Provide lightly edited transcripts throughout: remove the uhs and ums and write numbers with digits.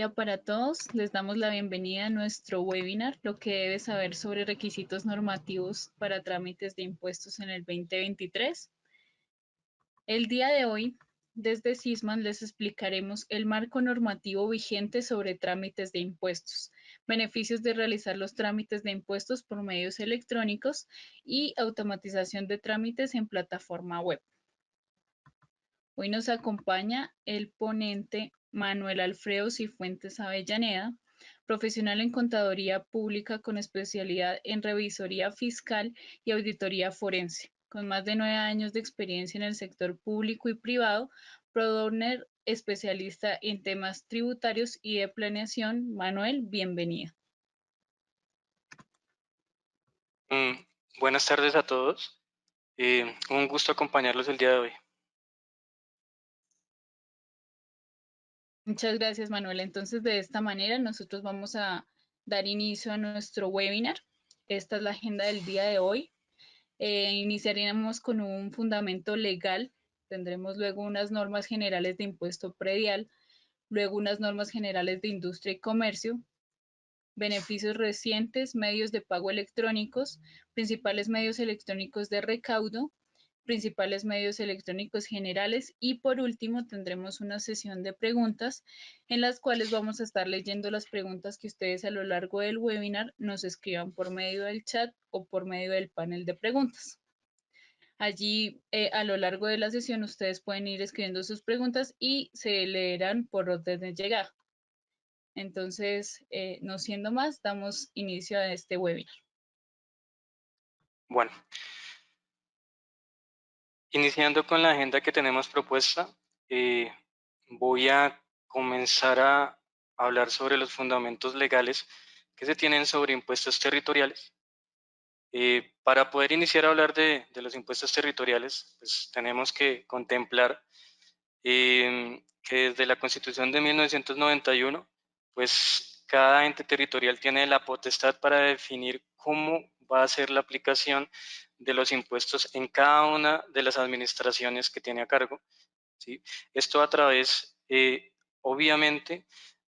día para todos. Les damos la bienvenida a nuestro webinar, lo que debes saber sobre requisitos normativos para trámites de impuestos en el 2023. El día de hoy, desde Sisman, les explicaremos el marco normativo vigente sobre trámites de impuestos, beneficios de realizar los trámites de impuestos por medios electrónicos y automatización de trámites en plataforma web. Hoy nos acompaña el ponente Manuel Alfredo Cifuentes Avellaneda, profesional en contaduría pública con especialidad en revisoría fiscal y auditoría forense, con más de 9 años de experiencia en el sector público y privado, product especialista en temas tributarios y de planeación. Manuel, bienvenido. Buenas tardes a todos. Un gusto acompañarlos el día de hoy. Muchas gracias, Manuel. Entonces, de esta manera, nosotros vamos a dar inicio a nuestro webinar. Esta es la agenda del día de hoy. Iniciaríamos con un fundamento legal. Tendremos luego unas normas generales de impuesto predial, luego unas normas generales de industria y comercio, beneficios recientes, medios de pago electrónicos, principales medios electrónicos de recaudo, principales medios electrónicos generales y por último tendremos una sesión de preguntas en las cuales vamos a estar leyendo las preguntas que ustedes a lo largo del webinar nos escriban por medio del chat o por medio del panel de preguntas. Allí a lo largo de la sesión ustedes pueden ir escribiendo sus preguntas y se leerán por orden de llegada. Entonces, no siendo más, damos inicio a este webinar. Bueno, iniciando con la agenda que tenemos propuesta, voy a comenzar a hablar sobre los fundamentos legales que se tienen sobre impuestos territoriales. Para poder iniciar a hablar de los impuestos territoriales, pues tenemos que contemplar que desde la Constitución de 1991, pues cada ente territorial tiene la potestad para definir cómo va a ser la aplicación de los impuestos en cada una de las administraciones que tiene a cargo, ¿sí? Esto a través, obviamente,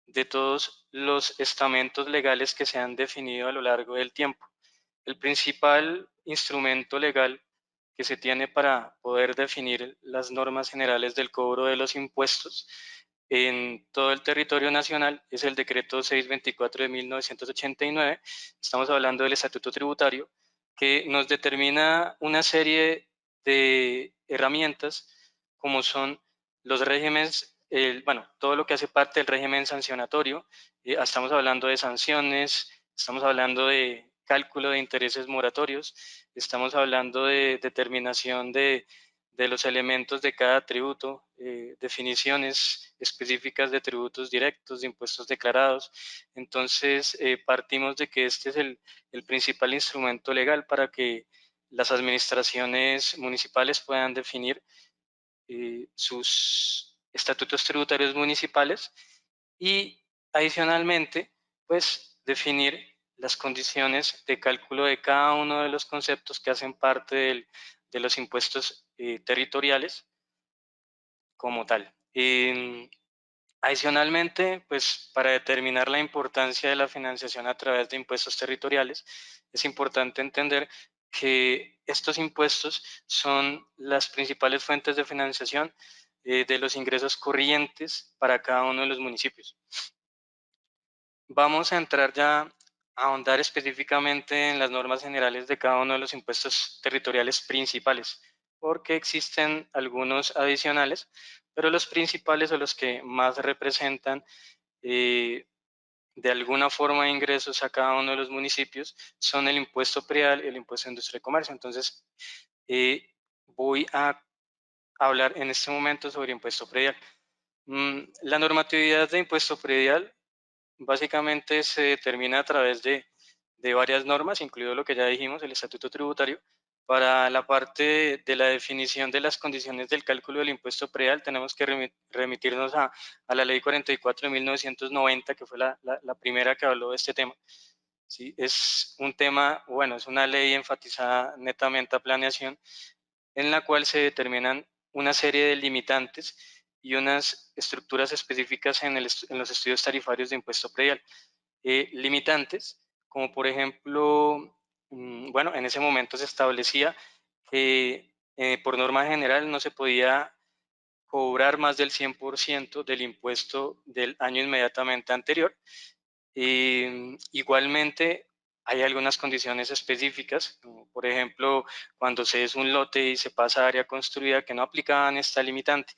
de todos los estamentos legales que se han definido a lo largo del tiempo. El principal instrumento legal que se tiene para poder definir las normas generales del cobro de los impuestos en todo el territorio nacional es el decreto 624 de 1989. Estamos hablando del estatuto tributario que nos determina una serie de herramientas como son los regímenes, bueno, todo lo que hace parte del régimen sancionatorio. Estamos hablando de sanciones, estamos hablando de cálculo de intereses moratorios, estamos hablando de determinación de los elementos de cada tributo, definiciones específicas de tributos directos, de impuestos declarados. Entonces, partimos de que este es el principal instrumento legal para que las administraciones municipales puedan definir sus estatutos tributarios municipales y adicionalmente, pues definir las condiciones de cálculo de cada uno de los conceptos que hacen parte de los impuestos territoriales como tal. Adicionalmente, pues para determinar la importancia de la financiación a través de impuestos territoriales, es importante entender que estos impuestos son las principales fuentes de financiación de los ingresos corrientes para cada uno de los municipios. Vamos a entrar ya a ahondar específicamente en las normas generales de cada uno de los impuestos territoriales principales, porque existen algunos adicionales, pero los principales o los que más representan de alguna forma ingresos a cada uno de los municipios son el impuesto predial y el impuesto de industria y comercio. Entonces, voy a hablar en este momento sobre impuesto predial. La normatividad de impuesto predial básicamente se determina a través de varias normas, incluido lo que ya dijimos, el estatuto tributario. Para la parte de la definición de las condiciones del cálculo del impuesto predial, tenemos que remitirnos a la ley 44 de 1990, que fue la primera que habló de este tema. ¿Sí? Es un tema, bueno, es una ley enfatizada netamente a planeación, en la cual se determinan una serie de limitantes y unas estructuras específicas en los estudios tarifarios de impuesto predial. Limitantes, como por ejemplo, bueno, en ese momento se establecía que por norma general no se podía cobrar más del 100% del impuesto del año inmediatamente anterior. Igualmente, hay algunas condiciones específicas, como por ejemplo, cuando se es un lote y se pasa a área construida, que no aplicaban esta limitante.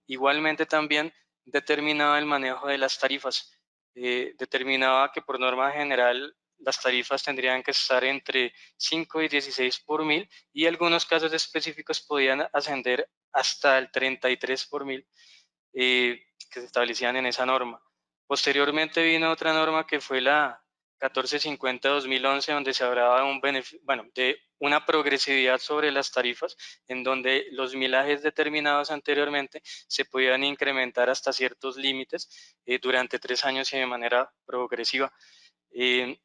Igualmente también determinaba el manejo de las tarifas. Determinaba que por norma general las tarifas tendrían que estar entre 5 y 16 por mil, y algunos casos específicos podían ascender hasta el 33 por mil, que se establecían en esa norma. Posteriormente vino otra norma que fue la 1450-2011, donde se hablaba de de una progresividad sobre las tarifas, en donde los millajes determinados anteriormente se podían incrementar hasta ciertos límites durante 3 años y de manera progresiva. Eh,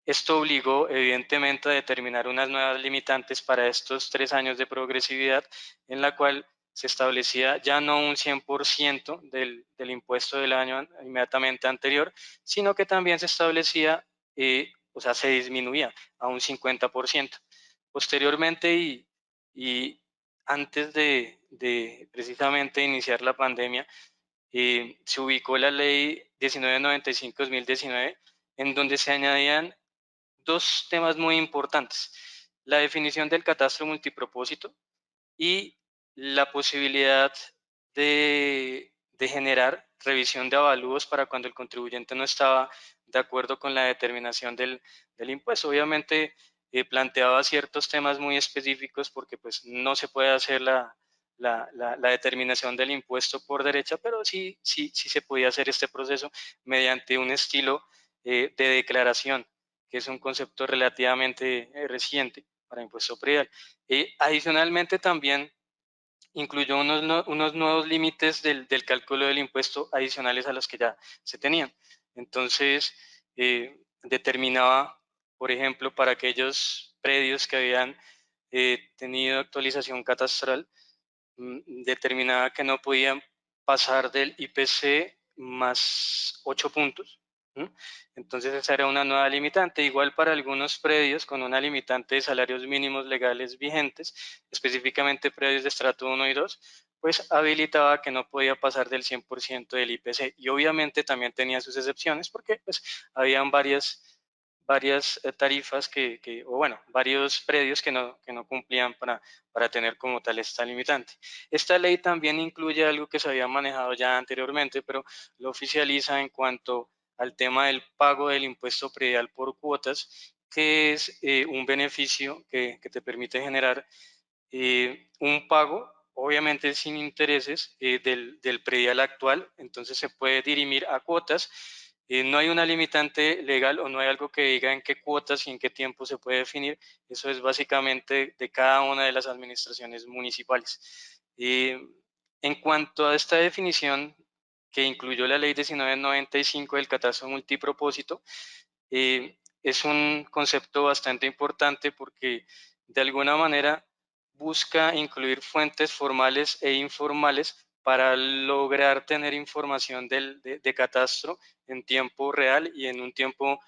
Esto obligó, evidentemente, a determinar unas nuevas limitantes para estos 3 años de progresividad, en la cual se establecía ya no un 100% del impuesto del año inmediatamente anterior, sino que también se establecía, o sea, se disminuía a un 50%. Posteriormente y antes de precisamente iniciar la pandemia, se ubicó la ley 1995-2019, en donde se añadían dos temas muy importantes: la definición del catastro multipropósito y la posibilidad de generar revisión de avalúos para cuando el contribuyente no estaba de acuerdo con la determinación del impuesto. Obviamente planteaba ciertos temas muy específicos, porque pues no se puede hacer la determinación del impuesto por derecha, pero sí se podía hacer este proceso mediante un estilo de declaración, que es un concepto relativamente reciente para impuesto predial. Adicionalmente, también incluyó unos nuevos límites del cálculo del impuesto adicionales a los que ya se tenían. Entonces, determinaba, por ejemplo, para aquellos predios que habían tenido actualización catastral, determinaba que no podían pasar del IPC más 8 puntos. Entonces esa era una nueva limitante. Igual para algunos predios con una limitante de salarios mínimos legales vigentes, específicamente predios de estrato 1 y 2, pues habilitaba que no podía pasar del 100% del IPC. Y obviamente también tenía sus excepciones, porque pues habían varias tarifas o bueno, varios predios que no cumplían para tener como tal esta limitante. Esta ley también incluye algo que se había manejado ya anteriormente, pero lo oficializa en cuanto al tema del pago del impuesto predial por cuotas, que es un beneficio que te permite generar un pago, obviamente sin intereses, del predial actual. Entonces se puede dirimir a cuotas. No hay una limitante legal, o no hay algo que diga en qué cuotas y en qué tiempo se puede definir. Eso es básicamente de cada una de las administraciones municipales. En cuanto a esta definición que incluyó la ley 1995 del catastro multipropósito, es un concepto bastante importante, porque de alguna manera busca incluir fuentes formales e informales para lograr tener información de catastro en tiempo real y en un tiempo,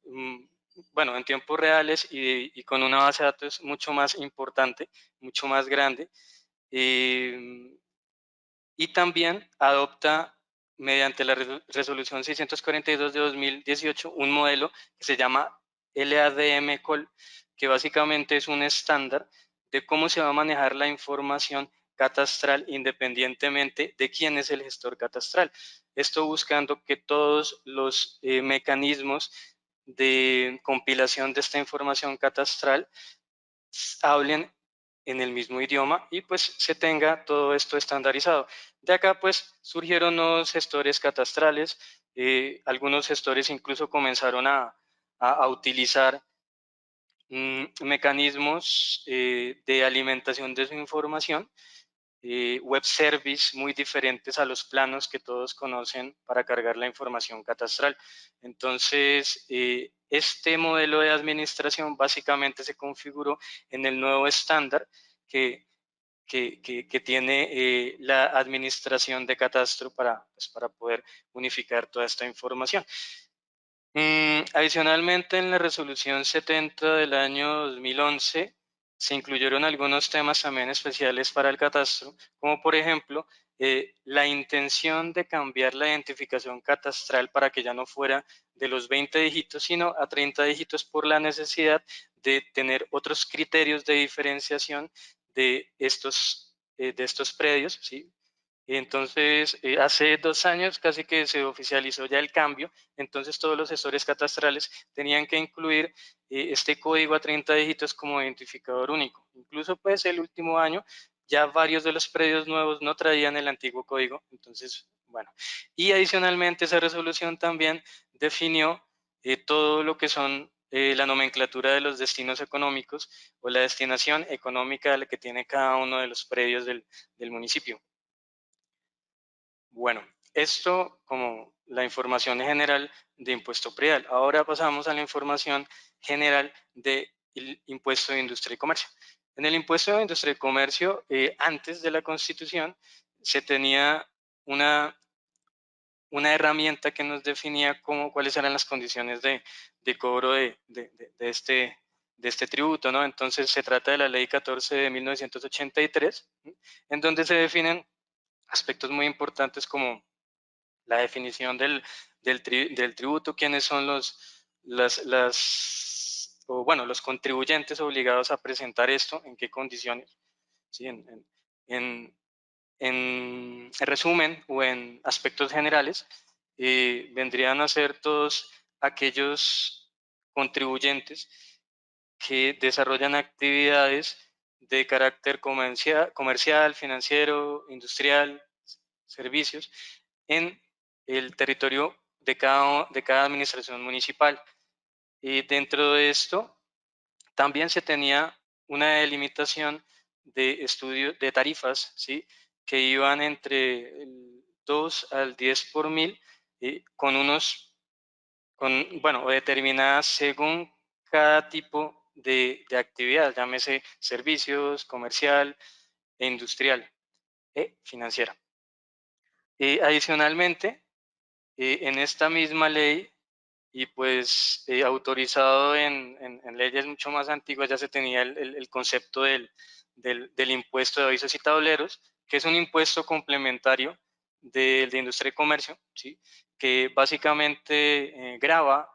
mm, bueno, en tiempos reales, y con una base de datos mucho más importante, mucho más grande. Eh, y también adopta, mediante la resolución 642 de 2018, un modelo que se llama LADM-COL, que básicamente es un estándar de cómo se va a manejar la información catastral independientemente de quién es el gestor catastral. Esto buscando que todos los mecanismos de compilación de esta información catastral hablen en el mismo idioma, y pues se tenga todo esto estandarizado. De acá pues surgieron nuevos gestores catastrales. Algunos gestores incluso comenzaron a utilizar mecanismos de alimentación de su información, web service muy diferentes a los planos que todos conocen para cargar la información catastral. Entonces, este modelo de administración básicamente se configuró en el nuevo estándar, que que tiene la administración de catastro para, pues, para poder unificar toda esta información. Adicionalmente, en la resolución 70 del año 2011 se incluyeron algunos temas también especiales para el catastro, como por ejemplo la intención de cambiar la identificación catastral para que ya no fuera de los 20 dígitos, sino a 30 dígitos por la necesidad de tener otros criterios de diferenciación de estos predios, ¿sí? Entonces, hace 2 años casi que se oficializó ya el cambio, entonces todos los gestores catastrales tenían que incluir este código a 30 dígitos como identificador único. Incluso pues el último año ya varios de los predios nuevos no traían el antiguo código, entonces, bueno. Y adicionalmente esa resolución también definió todo lo que son la nomenclatura de los destinos económicos o la destinación económica que tiene cada uno de los predios del municipio. Bueno, esto como la información general de impuesto predial. Ahora pasamos a la información general del impuesto de industria y comercio. En el impuesto de industria y comercio, antes de la Constitución, se tenía una, una herramienta que nos definía cuáles eran las condiciones de cobro de este tributo, ¿no? Entonces se trata de la Ley 14 de 1983, ¿sí? En donde se definen aspectos muy importantes como la definición del tributo, quiénes son los contribuyentes obligados a presentar esto, en qué condiciones. ¿Sí? En, en resumen o en aspectos generales, vendrían a ser todos aquellos contribuyentes que desarrollan actividades de carácter comercial, financiero, industrial, servicios, en el territorio de cada administración municipal. Y dentro de esto también se tenía una delimitación de estudio de tarifas, ¿sí? Que iban entre el 2 al 10 por mil, con bueno, o determinadas según cada tipo de actividad, llámese servicios, comercial e industrial e financiera. Adicionalmente, en esta misma ley y pues autorizado en leyes mucho más antiguas ya se tenía el concepto del impuesto de avisos y tableros, que es un impuesto complementario de industria y comercio, ¿sí? Que básicamente grava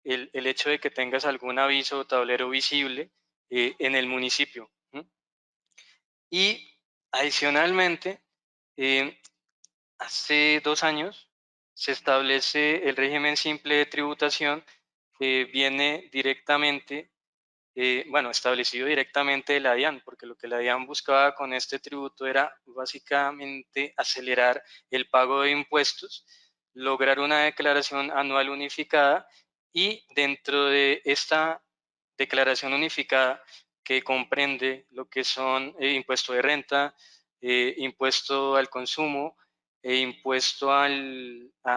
el hecho de que tengas algún aviso o tablero visible en el municipio. ¿Sí? Y adicionalmente, eh, hace 2 años se establece el régimen simple de tributación que viene directamente, bueno, establecido directamente de la DIAN, porque lo que la DIAN buscaba con este tributo era básicamente acelerar el pago de impuestos, lograr una declaración anual unificada y dentro de esta declaración unificada que comprende lo que son impuesto de renta, impuesto al consumo e impuesto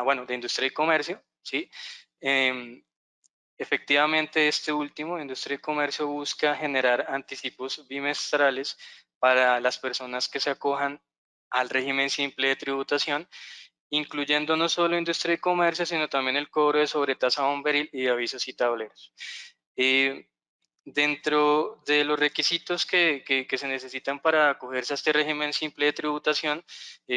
bueno, de industria y comercio, ¿sí? Efectivamente, este último, industria y comercio, busca generar anticipos bimestrales para las personas que se acojan al régimen simple de tributación, incluyendo no solo industria y comercio, sino también el cobro de sobretasa bomberil y de avisos y tableros. Eh, Dentro de los requisitos que se necesitan para acogerse a este régimen simple de tributación,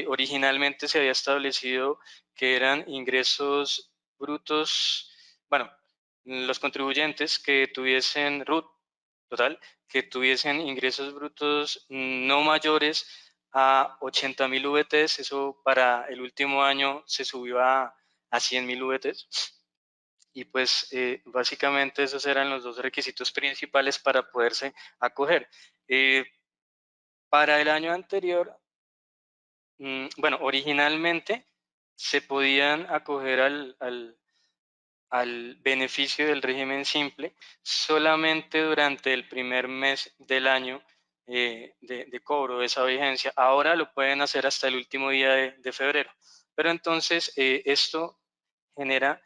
originalmente se había establecido que eran ingresos brutos, bueno, los contribuyentes que tuviesen RUT total, que tuviesen ingresos brutos no mayores a 80.000 VTs, eso para el último año se subió a 100.000 VTs. Y pues básicamente esos eran los dos requisitos principales para poderse acoger. Eh, para el año anterior, bueno, originalmente se podían acoger al beneficio del régimen simple solamente durante el primer mes del año de cobro de esa vigencia. Ahora lo pueden hacer hasta el último día de febrero. Pero entonces esto genera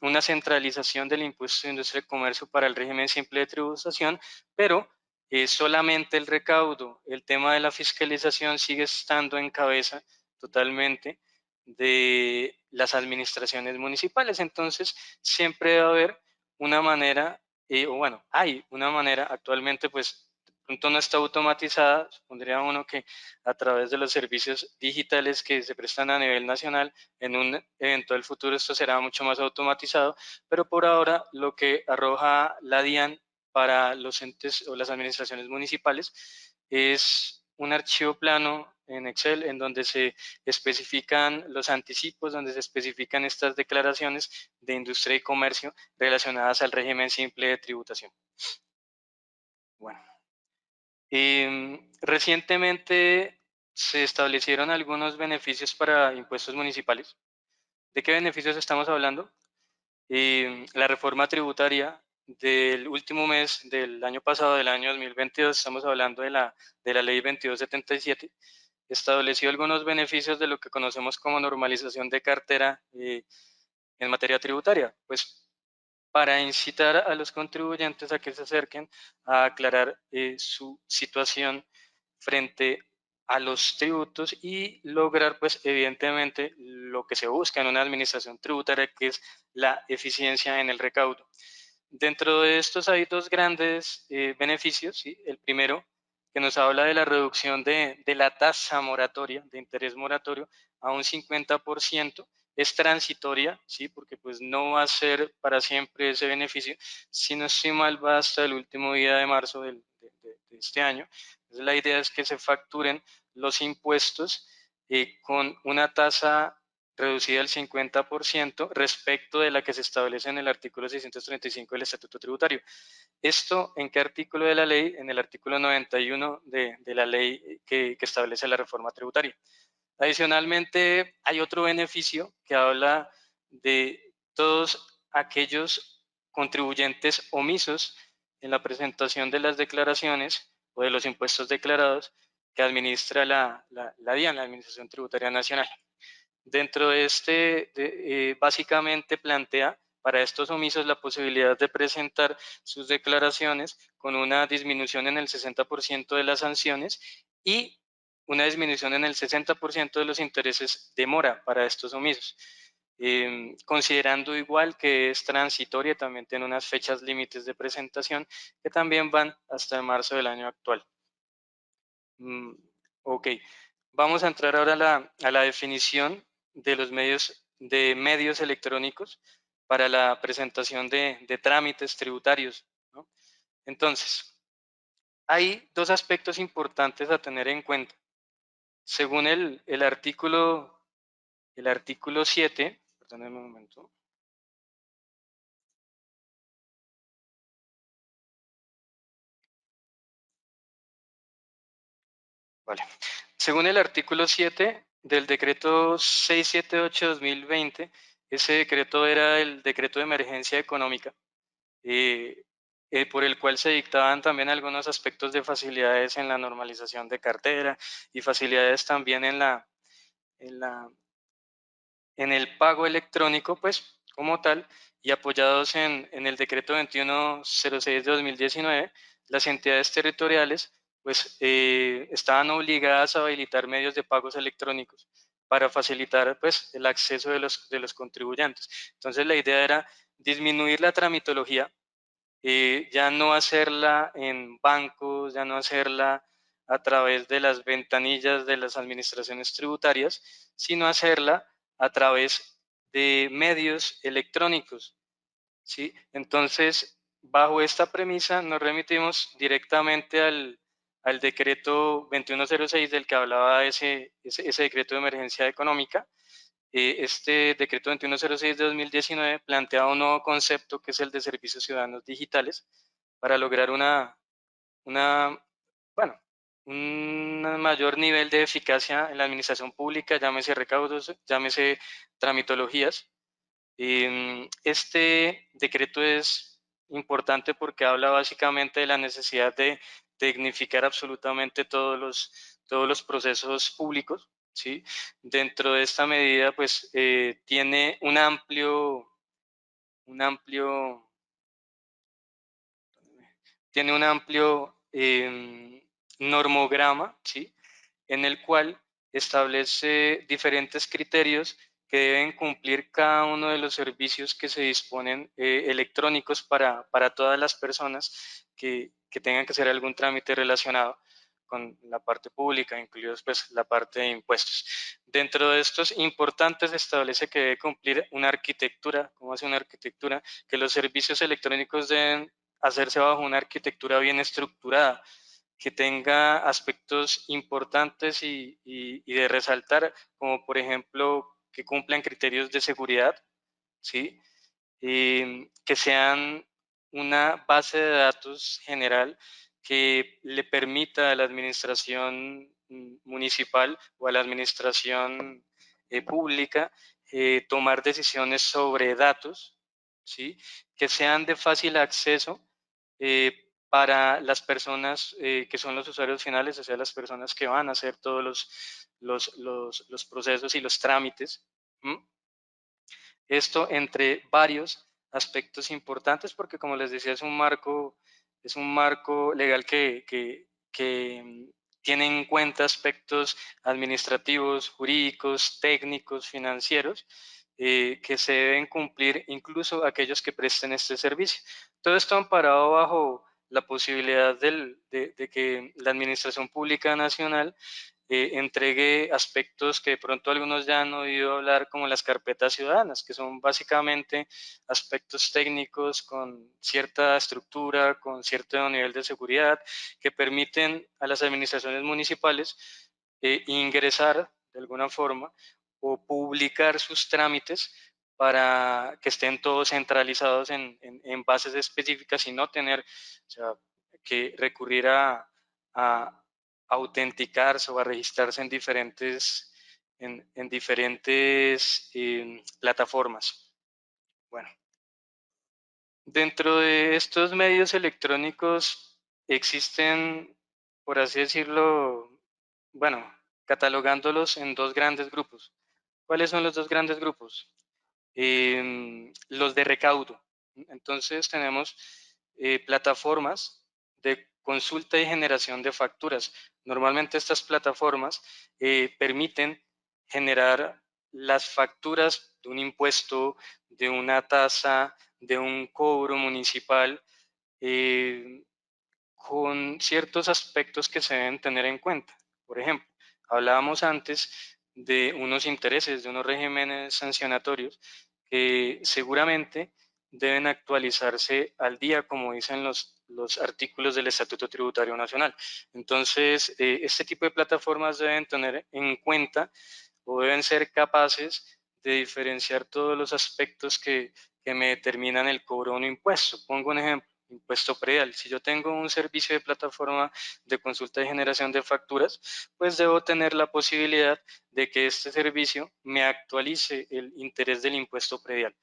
una centralización del impuesto de industria y comercio para el régimen simple de tributación, pero solamente el recaudo. El tema de la fiscalización sigue estando en cabeza totalmente de las administraciones municipales. Entonces, siempre debe haber una manera, o bueno, hay una manera actualmente, pues, de pronto no está automatizada, supondría uno que a través de los servicios digitales que se prestan a nivel nacional, en un eventual futuro esto será mucho más automatizado, pero por ahora lo que arroja la DIAN para los entes o las administraciones municipales es un archivo plano en Excel en donde se especifican los anticipos, donde se especifican estas declaraciones de industria y comercio relacionadas al régimen simple de tributación. Bueno, recientemente se establecieron algunos beneficios para impuestos municipales. ¿De qué beneficios estamos hablando? La reforma tributaria del último mes del año pasado, del año 2022, estamos hablando de la ley 2277, estableció algunos beneficios de lo que conocemos como normalización de cartera en materia tributaria, pues para incitar a los contribuyentes a que se acerquen a aclarar su situación frente a los tributos y lograr, pues, evidentemente, lo que se busca en una administración tributaria, que es la eficiencia en el recaudo. Dentro de estos hay dos grandes beneficios. ¿Sí? El primero, que nos habla de la reducción de la tasa moratoria, de interés moratorio, a un 50%. Es transitoria, ¿sí? Porque pues no va a ser para siempre ese beneficio. Si no estoy mal, va hasta el último día de marzo de este año. Entonces, la idea es que se facturen los impuestos con una tasa reducida al 50% respecto de la que se establece en el artículo 635 del Estatuto Tributario. ¿Esto en qué artículo de la ley? En el artículo 91 de la ley que establece la reforma tributaria. Adicionalmente, hay otro beneficio que habla de todos aquellos contribuyentes omisos en la presentación de las declaraciones o de los impuestos declarados que administra la DIAN, la Administración Tributaria Nacional. Dentro de básicamente plantea para estos omisos la posibilidad de presentar sus declaraciones con una disminución en el 60% de las sanciones y una disminución en el 60% de los intereses de mora para estos omisos. Considerando igual que es transitoria, también tiene unas fechas límites de presentación que también van hasta marzo del año actual. Ok, vamos a entrar ahora a la definición de los medios electrónicos para la presentación de trámites tributarios, ¿no? Entonces, hay dos aspectos importantes a tener en cuenta. Según el artículo 7, perdónenme un momento. Vale. Según el artículo 7 del decreto 678-2020, ese decreto era el decreto de emergencia económica, eh, por el cual se dictaban también algunos aspectos de facilidades en la normalización de cartera y facilidades también en la en el pago electrónico, pues, como tal, y apoyados en el decreto 2106 de 2019, las entidades territoriales, pues, estaban obligadas a habilitar medios de pagos electrónicos para facilitar, pues, el acceso de los contribuyentes. Entonces, la idea era disminuir la tramitología, ya no hacerla en bancos, ya no hacerla a través de las ventanillas de las administraciones tributarias, sino hacerla a través de medios electrónicos, ¿sí? Entonces, bajo esta premisa, nos remitimos directamente al decreto 2106 del que hablaba ese decreto de emergencia económica. Este decreto 2106 de 2019 plantea un nuevo concepto que es el de servicios ciudadanos digitales para lograr una bueno, un mayor nivel de eficacia en la administración pública, llámese recaudos, llámese tramitologías. Este decreto es importante porque habla básicamente de la necesidad de tecnificar absolutamente todos los procesos públicos, ¿sí? Dentro de esta medida, pues, tiene un amplio normograma, ¿sí? En el cual establece diferentes criterios que deben cumplir cada uno de los servicios que se disponen electrónicos para todas las personas que tengan que hacer algún trámite relacionado con la parte pública, incluidos pues la parte de impuestos. Dentro de estos importantes establece que debe cumplir una arquitectura, ¿cómo hace una arquitectura? Que los servicios electrónicos deben hacerse bajo una arquitectura bien estructurada, que tenga aspectos importantes y de resaltar, como por ejemplo que cumplan criterios de seguridad, ¿sí? Que sean una base de datos general que le permita a la administración municipal o a la administración pública tomar decisiones sobre datos, ¿sí? Que sean de fácil acceso para las personas que son los usuarios finales, o sea, las personas que van a hacer todos los procesos y los trámites. ¿M? Esto entre varios aspectos importantes, porque como les decía, es un marco legal que tiene en cuenta aspectos administrativos, jurídicos, técnicos, financieros, que se deben cumplir incluso aquellos que presten este servicio. Todo esto amparado bajo la posibilidad de que la Administración Pública Nacional entregue aspectos que de pronto algunos ya han oído hablar como las carpetas ciudadanas, que son básicamente aspectos técnicos con cierta estructura, con cierto nivel de seguridad, que permiten a las administraciones municipales ingresar de alguna forma o publicar sus trámites para que estén todos centralizados en bases específicas y no tener, o sea, que recurrir a autenticarse o a registrarse en diferentes plataformas. Bueno, dentro de estos medios electrónicos existen, por así decirlo, bueno, catalogándolos en dos grandes grupos. ¿Cuáles son los dos grandes grupos? Los de recaudo. Entonces tenemos plataformas de consulta y generación de facturas. Normalmente estas plataformas permiten generar las facturas de un impuesto, de una tasa, de un cobro municipal, eh, con ciertos aspectos que se deben tener en cuenta. Por ejemplo, hablábamos antes de unos intereses, de unos regímenes sancionatorios que seguramente deben actualizarse al día, como dicen los artículos del Estatuto Tributario Nacional. Entonces, este tipo de plataformas deben tener en cuenta o deben ser capaces de diferenciar todos los aspectos que me determinan el cobro de un impuesto. Pongo un ejemplo, impuesto predial. Si yo tengo un servicio de plataforma de consulta y generación de facturas, pues debo tener la posibilidad de que este servicio me actualice el interés del impuesto predial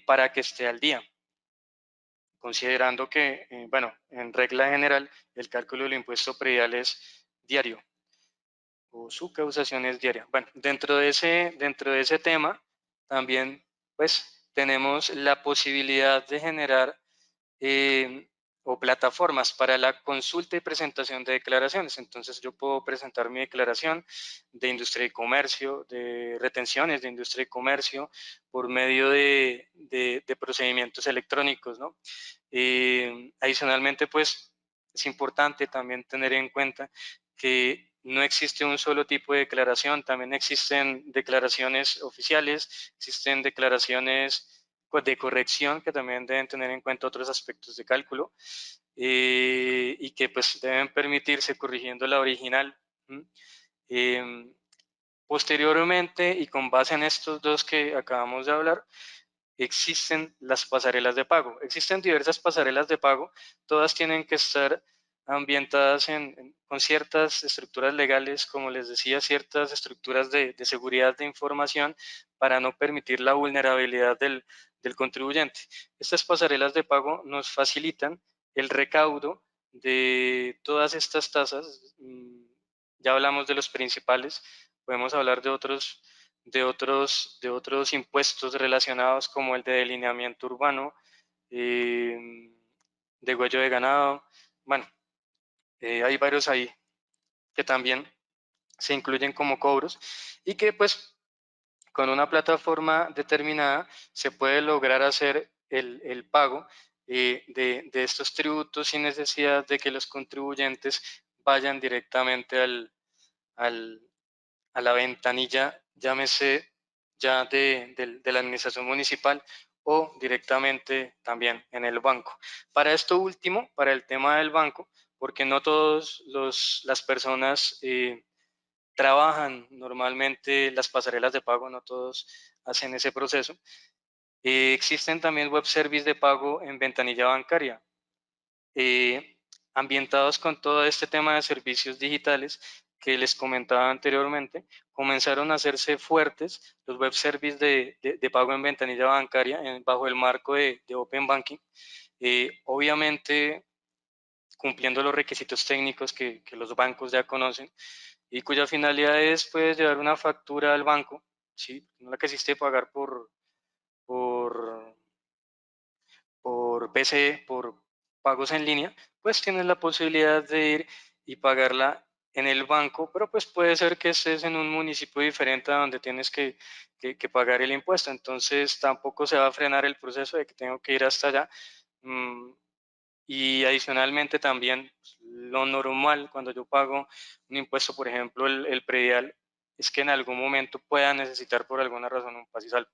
para que esté al día, considerando que, bueno, en regla general, el cálculo del impuesto predial es diario o su causación es diaria. Bueno, dentro de ese tema también pues tenemos la posibilidad de generar eh, o plataformas para la consulta y presentación de declaraciones. Entonces yo puedo presentar mi declaración de industria y comercio, de retenciones de industria y comercio por medio de procedimientos electrónicos, ¿no? Adicionalmente, pues es importante también tener en cuenta que no existe un solo tipo de declaración, también existen declaraciones oficiales, existen declaraciones pues, de corrección que también deben tener en cuenta otros aspectos de cálculo y que pues deben permitirse corrigiendo la original. Eh, Posteriormente y con base en estos dos que acabamos de hablar, existen las pasarelas de pago. Existen diversas pasarelas de pago, todas tienen que estar ambientadas con ciertas estructuras legales, como les decía, ciertas estructuras de seguridad de información para no permitir la vulnerabilidad del contribuyente. Estas pasarelas de pago nos facilitan el recaudo de todas estas tasas. Ya hablamos de los principales, podemos hablar de otros impuestos relacionados como el de delineamiento urbano, de huello de ganado, bueno, hay varios ahí que también se incluyen como cobros y que pues con una plataforma determinada se puede lograr hacer el pago de estos tributos sin necesidad de que los contribuyentes vayan directamente al, a la ventanilla, llámese ya de la administración municipal o directamente también en el banco. Para esto último, para el tema del banco, porque no todas las personas trabajan normalmente las pasarelas de pago, no todos hacen ese proceso. Existen también web service de pago en ventanilla bancaria, eh, ambientados con todo este tema de servicios digitales que les comentaba anteriormente. Comenzaron a hacerse fuertes los web service de pago en ventanilla bancaria bajo el marco de Open Banking, obviamente cumpliendo los requisitos técnicos que los bancos ya conocen y cuya finalidad es pues llevar una factura al banco, ¿sí? No la que existe pagar por, por PC, por pagos en línea, pues tienes la posibilidad de ir y pagarla en el banco, pero pues puede ser que estés en un municipio diferente a donde tienes que pagar el impuesto, entonces tampoco se va a frenar el proceso de que tengo que ir hasta allá. Mm, y adicionalmente también pues, lo normal cuando yo pago un impuesto, por ejemplo el predial, es que en algún momento pueda necesitar por alguna razón un paz y salvo.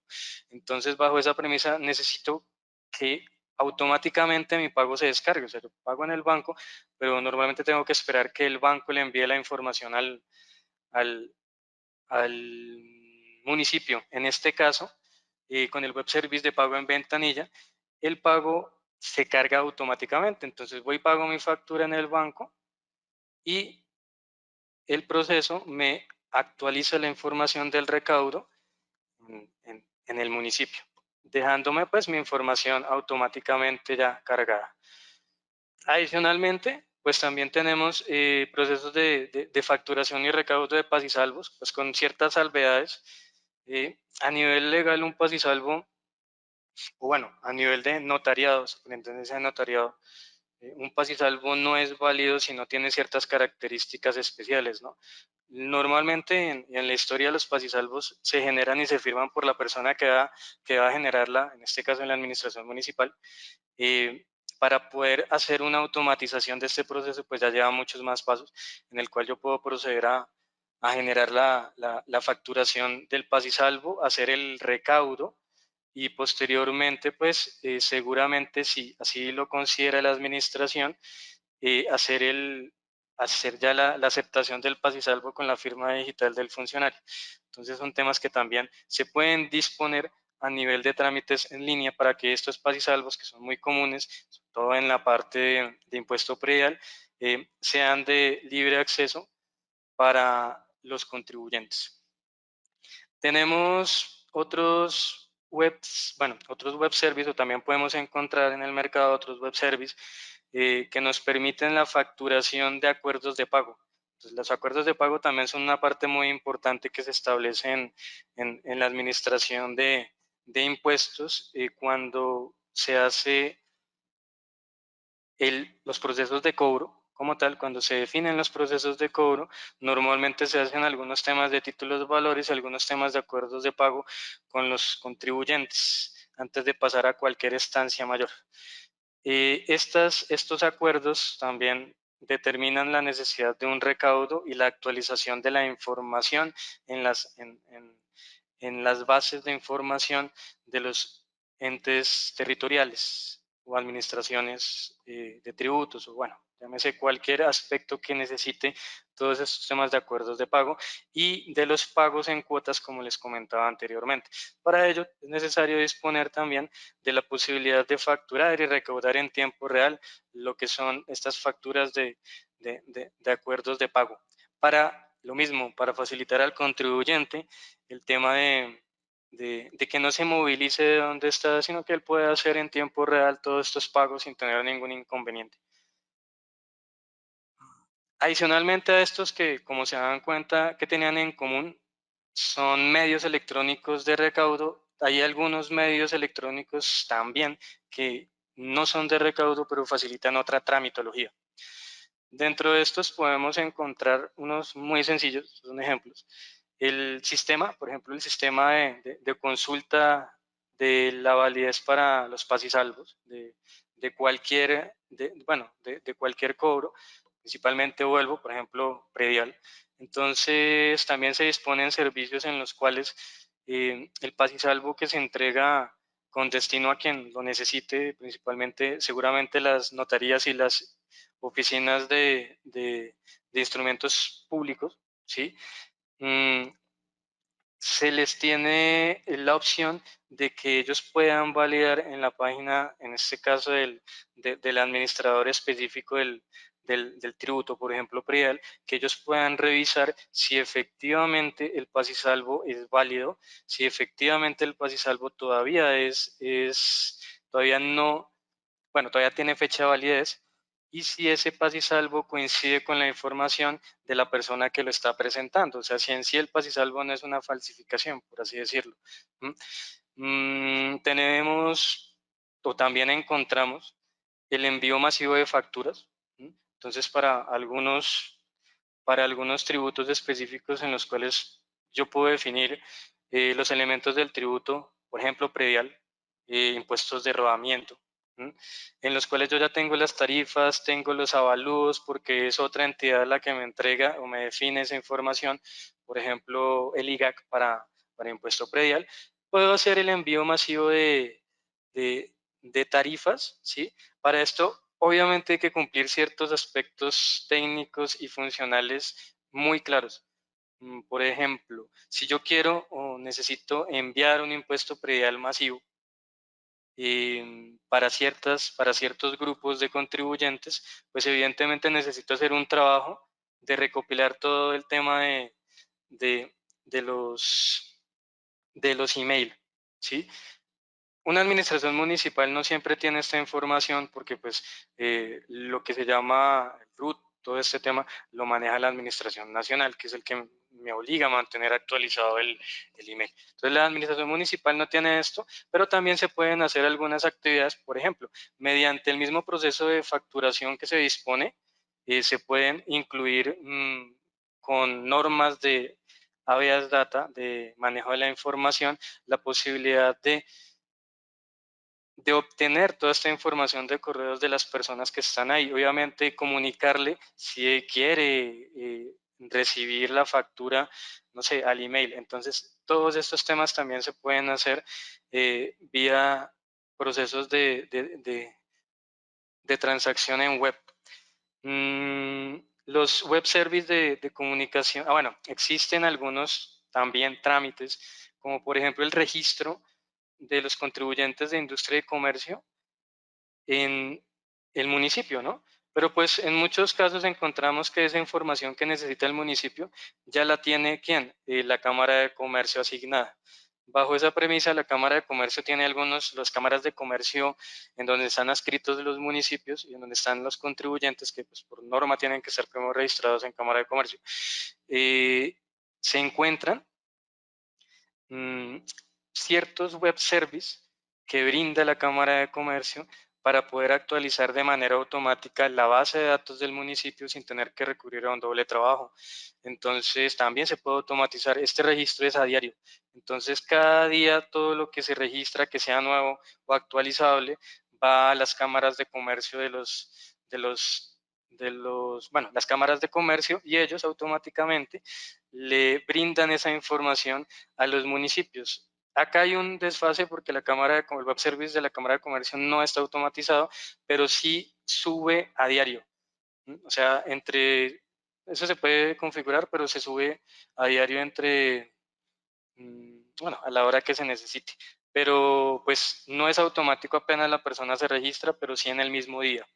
Entonces bajo esa premisa necesito que automáticamente mi pago se descargue. O sea, yo pago en el banco, pero normalmente tengo que esperar que el banco le envíe la información al, al municipio. En este caso, con el web service de pago en ventanilla, el pago se carga automáticamente. Entonces voy y pago mi factura en el banco y el proceso me actualiza la información del recaudo en el municipio, dejándome pues mi información automáticamente ya cargada. Adicionalmente, pues también tenemos procesos de facturación y recaudo de paz y salvos, pues con ciertas salvedades. A nivel legal, un paz y salvo, o bueno, a nivel de notariado, superintendencia de notariado, un paz y salvo no es válido si no tiene ciertas características especiales, ¿no? Normalmente en la historia los paz y salvos se generan y se firman por la persona que va a generarla, en este caso en la administración municipal, eh, para poder hacer una automatización de este proceso, pues ya lleva muchos más pasos en el cual yo puedo proceder a generar la facturación del paz y salvo, hacer el recaudo y posteriormente, pues seguramente si así lo considera la administración, hacer hacer ya la aceptación del paz y salvo con la firma digital del funcionario. Entonces son temas que también se pueden disponer a nivel de trámites en línea para que estos paz y salvos, que son muy comunes, sobre todo en la parte de impuesto predial, sean de libre acceso para los contribuyentes. Tenemos otros webs, bueno, otros web services, o también podemos encontrar en el mercado otros web services que nos permiten la facturación de acuerdos de pago. Entonces, los acuerdos de pago también son una parte muy importante que se establece en la administración de impuestos cuando se hace los procesos de cobro como tal, cuando se definen los procesos de cobro, normalmente se hacen algunos temas de títulos de valores y algunos temas de acuerdos de pago con los contribuyentes antes de pasar a cualquier estancia mayor. Estos acuerdos también determinan la necesidad de un recaudo y la actualización de la información en en las bases de información de los entes territoriales o administraciones de tributos o bueno, llámese cualquier aspecto que necesite todos estos temas de acuerdos de pago y de los pagos en cuotas como les comentaba anteriormente. Para ello es necesario disponer también de la posibilidad de facturar y recaudar en tiempo real lo que son estas facturas de acuerdos de pago. Para lo mismo, para facilitar al contribuyente el tema de que no se movilice de donde está, sino que él pueda hacer en tiempo real todos estos pagos sin tener ningún inconveniente. Adicionalmente a estos que, como se dan cuenta, que tenían en común, son medios electrónicos de recaudo. Hay algunos medios electrónicos también que no son de recaudo, pero facilitan otra tramitología. Dentro de estos podemos encontrar unos muy sencillos, son ejemplos. El sistema, por ejemplo, el sistema de consulta de la validez para los pas y salvos de cualquier, bueno, de cualquier cobro, principalmente vuelvo, por ejemplo, predial. Entonces, también se disponen servicios en los cuales el pas y salvo que se entrega con destino a quien lo necesite, principalmente, seguramente las notarías y las oficinas de instrumentos públicos, ¿sí? Mm, se les tiene la opción de que ellos puedan validar en la página, en este caso del administrador específico del tributo, por ejemplo, predial, que ellos puedan revisar si efectivamente el pas y salvo es válido, si efectivamente el pas y salvo todavía no, bueno, todavía tiene fecha de validez, y si ese pas y salvo coincide con la información de la persona que lo está presentando, o sea, si en sí el pas y salvo no es una falsificación, por así decirlo. Tenemos o también encontramos el envío masivo de facturas. Entonces, para algunos tributos específicos en los cuales yo puedo definir los elementos del tributo, por ejemplo, predial, impuestos de rodamiento, en los cuales yo ya tengo las tarifas, tengo los avalúos, porque es otra entidad la que me entrega o me define esa información, por ejemplo, el IGAC para impuesto predial, puedo hacer el envío masivo de, de tarifas, ¿sí? Para esto, obviamente hay que cumplir ciertos aspectos técnicos y funcionales muy claros. Por ejemplo, si yo quiero o necesito enviar un impuesto predial masivo para ciertos grupos de contribuyentes, pues evidentemente necesito hacer un trabajo de recopilar todo el tema de, de de los email, ¿sí? Una administración municipal no siempre tiene esta información porque pues lo que se llama el RUT, todo este tema, lo maneja la administración nacional, que es el que me obliga a mantener actualizado el email. Entonces la administración municipal no tiene esto, pero también se pueden hacer algunas actividades, por ejemplo, mediante el mismo proceso de facturación que se dispone, se pueden incluir con normas de habeas data, de manejo de la información, la posibilidad de obtener toda esta información de correos de las personas que están ahí. Obviamente comunicarle si quiere recibir la factura, no sé, al email. Entonces, todos estos temas también se pueden hacer vía procesos de transacción en web. Los web services de comunicación, bueno, existen algunos también trámites, como por ejemplo el registro de los contribuyentes de industria y comercio en el municipio, ¿no? Pero pues en muchos casos encontramos que esa información que necesita el municipio ya la tiene ¿quién? La Cámara de Comercio asignada. Bajo esa premisa, la Cámara de Comercio tiene las cámaras de comercio en donde están adscritos los municipios y en donde están los contribuyentes que pues, por norma tienen que ser primero registrados en Cámara de Comercio. Se encuentran mm, ciertos web service que brinda la Cámara de Comercio para poder actualizar de manera automática la base de datos del municipio sin tener que recurrir a un doble trabajo. Entonces, también se puede automatizar. Este registro es a diario. Entonces, cada día todo lo que se registra que sea nuevo o actualizable va a las cámaras de comercio bueno, las cámaras de comercio y ellos automáticamente le brindan esa información a los municipios. Acá hay un desfase porque el web service de la Cámara de Comercio no está automatizado, pero sí sube a diario. O sea, eso se puede configurar, pero se sube a diario bueno, a la hora que se necesite. Pero pues no es automático apenas la persona se registra, pero sí en el mismo día.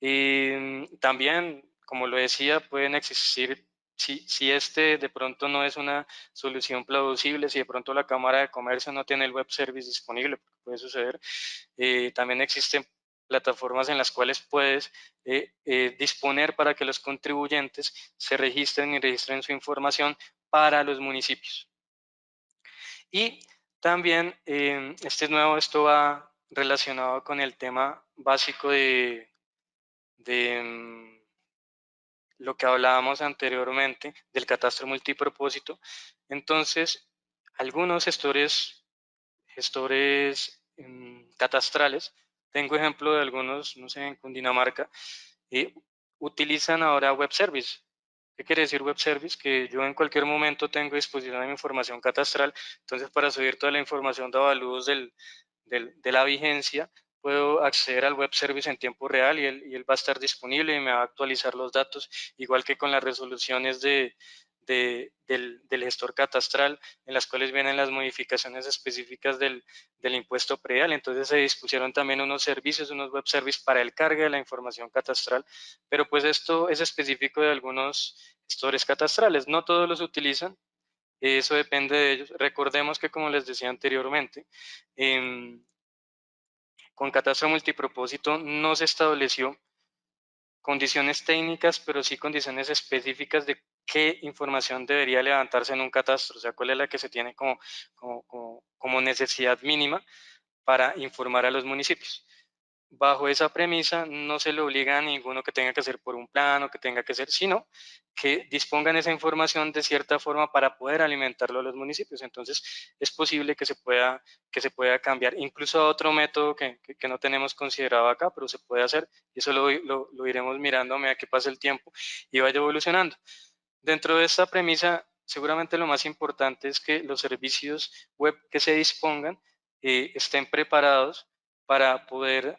Y también, como lo decía, pueden existir, si este de pronto no es una solución plausible, si de pronto la Cámara de Comercio no tiene el web service disponible, puede suceder, también existen plataformas en las cuales puedes disponer para que los contribuyentes se registren y registren su información para los municipios. Y también esto va relacionado con el tema básico de lo que hablábamos anteriormente del catastro multipropósito. Entonces, algunos gestores catastrales, tengo ejemplo de algunos, no sé, en Cundinamarca, y utilizan ahora web service. ¿Qué quiere decir web service? Que yo en cualquier momento tengo disposición de mi información catastral, entonces para subir toda la información de avalúos de la vigencia, puedo acceder al web service en tiempo real y él va a estar disponible y me va a actualizar los datos, igual que con las resoluciones del gestor catastral, en las cuales vienen las modificaciones específicas del impuesto predial. Entonces se dispusieron también unos servicios, unos web services para el cargue de la información catastral, pero pues esto es específico de algunos gestores catastrales, no todos los utilizan, eso depende de ellos. Recordemos que, como les decía anteriormente, con catastro multipropósito no se estableció condiciones técnicas, pero sí condiciones específicas de qué información debería levantarse en un catastro, o sea, cuál es la que se tiene como necesidad mínima para informar a los municipios. Bajo esa premisa no se le obliga a ninguno que tenga que hacer por un plan o que tenga que ser, sino que dispongan esa información de cierta forma para poder alimentarlo a los municipios. Entonces es posible que se pueda cambiar incluso a otro método que no tenemos considerado acá, pero se puede hacer y eso lo iremos mirando a medida que pase el tiempo y vaya evolucionando. Dentro de esta premisa, seguramente lo más importante es que los servicios web que se dispongan estén preparados para poder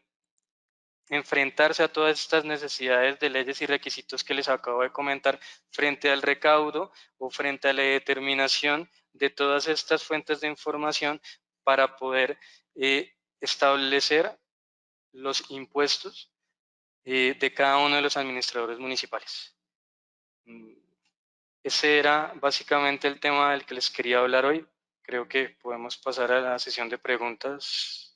enfrentarse a todas estas necesidades de leyes y requisitos que les acabo de comentar frente al recaudo o frente a la determinación de todas estas fuentes de información para poder establecer los impuestos de cada uno de los administradores municipales. Mm, Ese era básicamente el tema del que les quería hablar hoy. Creo que podemos pasar a la sesión de preguntas.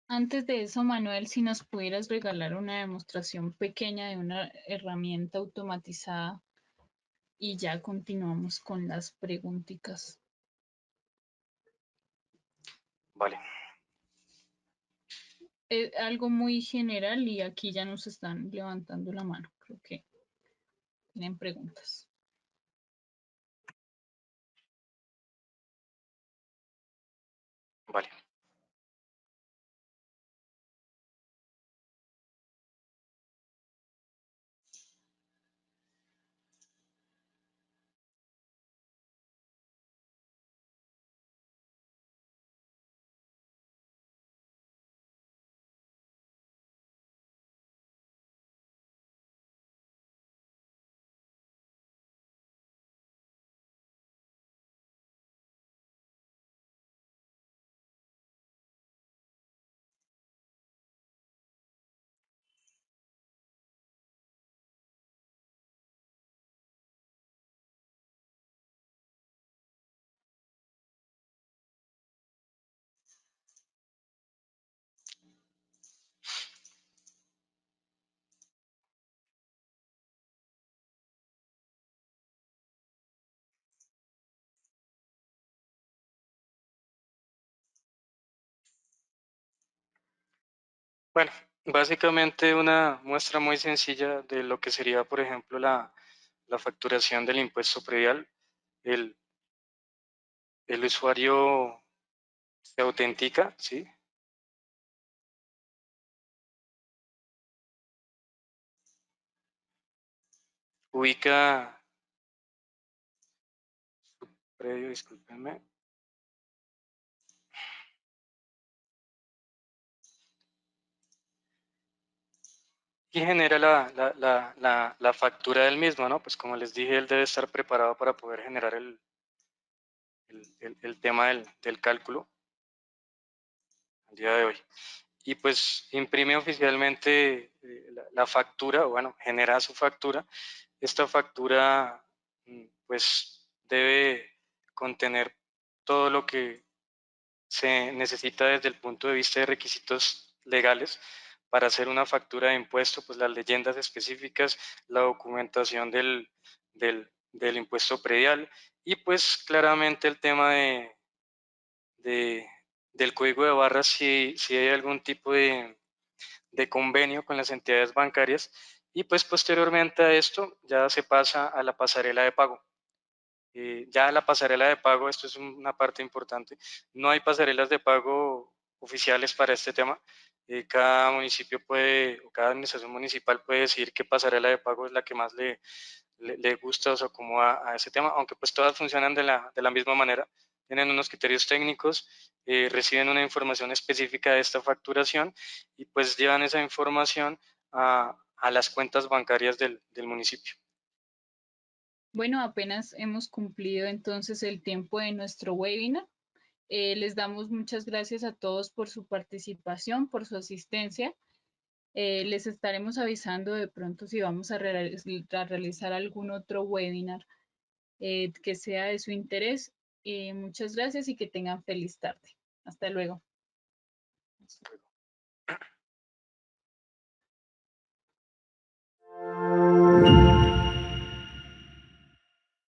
Antes de eso, Manuel, si nos pudieras regalar una demostración pequeña de una herramienta automatizada y ya continuamos con las preguntitas. Vale, Es algo muy general y aquí ya nos están levantando la mano. Creo que tienen preguntas. vale. Bueno, básicamente una muestra muy sencilla de lo que sería, por ejemplo, la facturación del impuesto predial. El, el usuario se autentica, ¿sí? Ubica, previo, discúlpenme, y genera la factura del mismo, ¿no? Pues como les dije, él debe estar preparado para poder generar el tema del cálculo al día de hoy. Y pues imprime oficialmente la factura, o bueno, genera su factura. Esta factura pues debe contener todo lo que se necesita desde el punto de vista de requisitos legales para hacer una factura de impuesto, pues las leyendas específicas, la documentación del impuesto predial y pues claramente el tema de- del código de barras si hay algún tipo de convenio con las entidades bancarias y pues posteriormente a esto ya se pasa a la pasarela de pago. Ya la pasarela de pago, esto es una parte importante, no hay pasarelas de pago oficiales para este tema. Cada municipio puede, o cada administración municipal puede decir qué pasarela de pago es la que más le gusta o se acomoda a ese tema, aunque pues todas funcionan de la misma manera, tienen unos criterios técnicos, reciben una información específica de esta facturación y pues llevan esa información a las cuentas bancarias del municipio. Bueno, apenas hemos cumplido entonces el tiempo de nuestro webinar. Les damos muchas gracias a todos por su participación, por su asistencia. Les estaremos avisando de pronto si vamos a realizar algún otro webinar que sea de su interés. Muchas gracias y que tengan feliz tarde. Hasta luego.